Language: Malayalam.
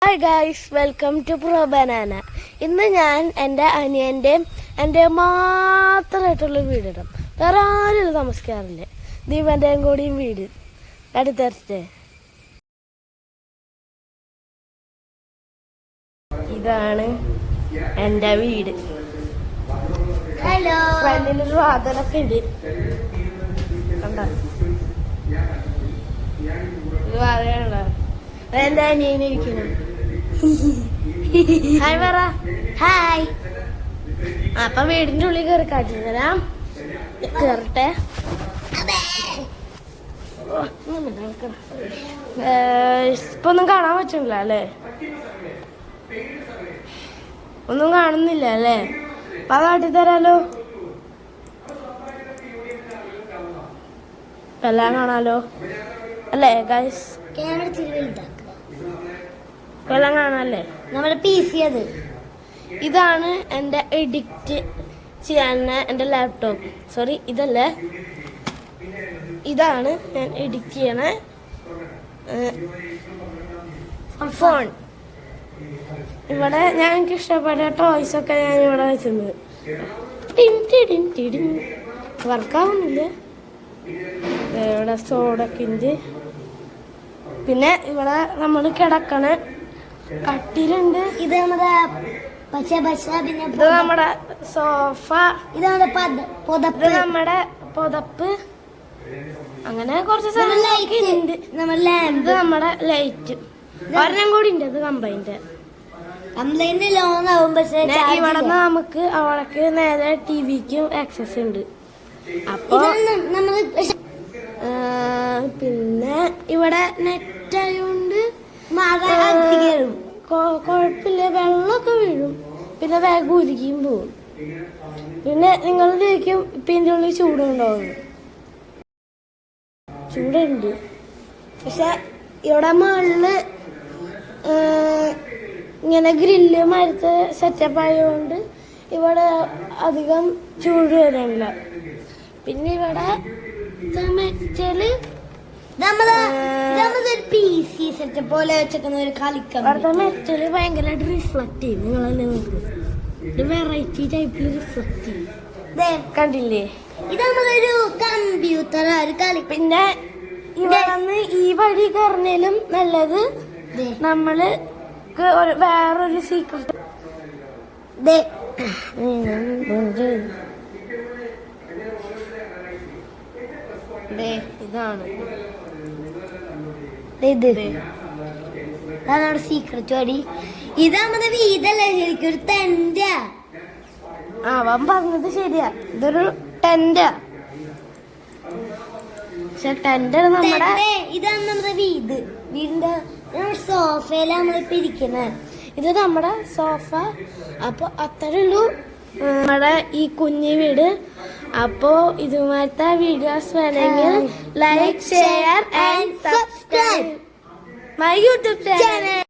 Hi guys, welcome to pro banana. ഇന്ന് ഞാൻ എൻ്റെ എൻ്റെ മാത്രമായിട്ടുള്ള വീടിടാം. വേറെ ആരും താമസിക്കാറില്ല. ദീപൻ്റെയും കൂടിയും വീട് അടുത്തേ. ഇതാണ് എൻ്റെ വീട്. ഹലോ. ഫ്രണ്ടിലൊരു വാതിലൊക്കെ ഉണ്ട്. കണ്ടോ? ഒരു വാതിലുണ്ടോ? അതെന്റെ അനിയനിരിക്കുന്നു. ഹായ് പറ. ഹായ്. അപ്പൊ വീടിന്റെ ഉള്ളിൽ കയറി കാട്ടി തരാം. കേറട്ടെ. ഇപ്പൊ ഒന്നും കാണാൻ പറ്റുന്നില്ല അല്ലേ? ഒന്നും കാണുന്നില്ല അല്ലേ? അപ്പൊ കാട്ടി തരാലോ. എല്ലാം കാണാലോ അല്ലേ ഗൈസ്? ക്യാമറ തിരുവനന്തപുരം എല്ലാം കാണാല്ലേ? നമ്മുടെ PC അത്. ഇതാണ് എൻ്റെ എഡിറ്റ് ചെയ്യാൻ എൻ്റെ ലാപ്ടോപ്പ്. സോറി, ഇതല്ല, ഇതാണ് ഞാൻ എഡിറ്റ് ചെയ്യണ ഫോൺ. ഇവിടെ ഞങ്ങൾക്ക് ഇഷ്ടപ്പെട്ട ടോയ്സ് ഒക്കെ ഞാൻ ഇവിടെ വെച്ചിട്ടുണ്ട്. വർക്കാവുന്നില്ല. ഇവിടെ സോഡൊക്കെ ഉണ്ട്. പിന്നെ ഇവിടെ നമ്മൾ കിടക്കണ കട്ടിലുണ്ട്. ഇത് നമ്മുടെ പിന്നെ ഇത് നമ്മുടെ സോഫ. ഇത് നമ്മുടെ നമ്മുടെ പുതപ്പ്. അങ്ങനെ കുറച്ച് സാധനങ്ങളൊക്കെ ഉണ്ട്. ഇത് നമ്മുടെ ലൈറ്റ്. ഒരെണ്ണം കൂടി ഉണ്ട്. ഇത് കംപ്ലൈന്റ് ലോങ് ആവും. പക്ഷേ ഇവിടെ നമുക്ക് അവിടേക്ക് നേരെ ടിവിക്കും ആക്സസ് ഉണ്ട്. അപ്പൊ നമ്മള് പിന്നെ ഇവിടെ നെറ്റ് ആയതുകൊണ്ട് കുഴപ്പമില്ല. വെള്ളമൊക്കെ വീഴും. പിന്നെ വേഗം ഉരുകിയും പോവും. പിന്നെ നിങ്ങൾ ചോദിക്കും ഇപ്പം ഇതിൻ്റെ ഉള്ളിൽ ചൂടുണ്ടാവും. ചൂടുണ്ട്, പക്ഷെ ഇവിടെ മുകളില് ഇങ്ങനെ ഗ്രില്ല് മരത്ത് സെറ്റപ്പ് ആയതുകൊണ്ട് ഇവിടെ അധികം ചൂട് വരില്ല. പിന്നെ ഇവിടെ മെറ്റല് PC സെറ്റപ്പ് പോലെ വെച്ചേക്കുന്ന ഒരു കളിക്കാം. ഇവിടുത്തെ മെറ്റല് ഭയങ്കരമായിട്ട് റിഫ്ലക്ട് ചെയ്യും. നിങ്ങളല്ലേ നോക്ക്, വെറൈറ്റി ടൈപ്പിൽ റിഫ്ലക്ട് ചെയ്യും. കണ്ടില്ലേ? ഇത് നമ്മളൊരു കമ്പ്യൂട്ടർ ഒരു കളി. പിന്നെ ഇവിടെ ഈ വഴി കയറുന്നതിലും നല്ലത് നമ്മള് വേറൊരു സീക്രട്ട് ഇതാണ്. അതാണ് സീക്രട്ട് വഴി. ഇത് നമ്മുടെ വീടല്ലേ ശരിക്കും, ഒരു ടെന്റ്. അവൻ പറഞ്ഞത് ശരിയാ, ഇതൊരു ടെന്റാ. പക്ഷെ ടെന്റ് നമ്മുടെ ഇതാണ് നമ്മുടെ വീടിന്റെ സോഫയിലാണ് നമ്മളിപ്പോ ഇരിക്കുന്നത്. ഇത് നമ്മുടെ സോഫ. അപ്പൊ അത്രേ ഉള്ളൂ നമ്മുടെ ഈ കുഞ്ഞി വീട്. അപ്പോ ഇതുമാരത്തെ വീഡിയോസ് വേണമെങ്കിൽ like, share and subscribe my YouTube channel.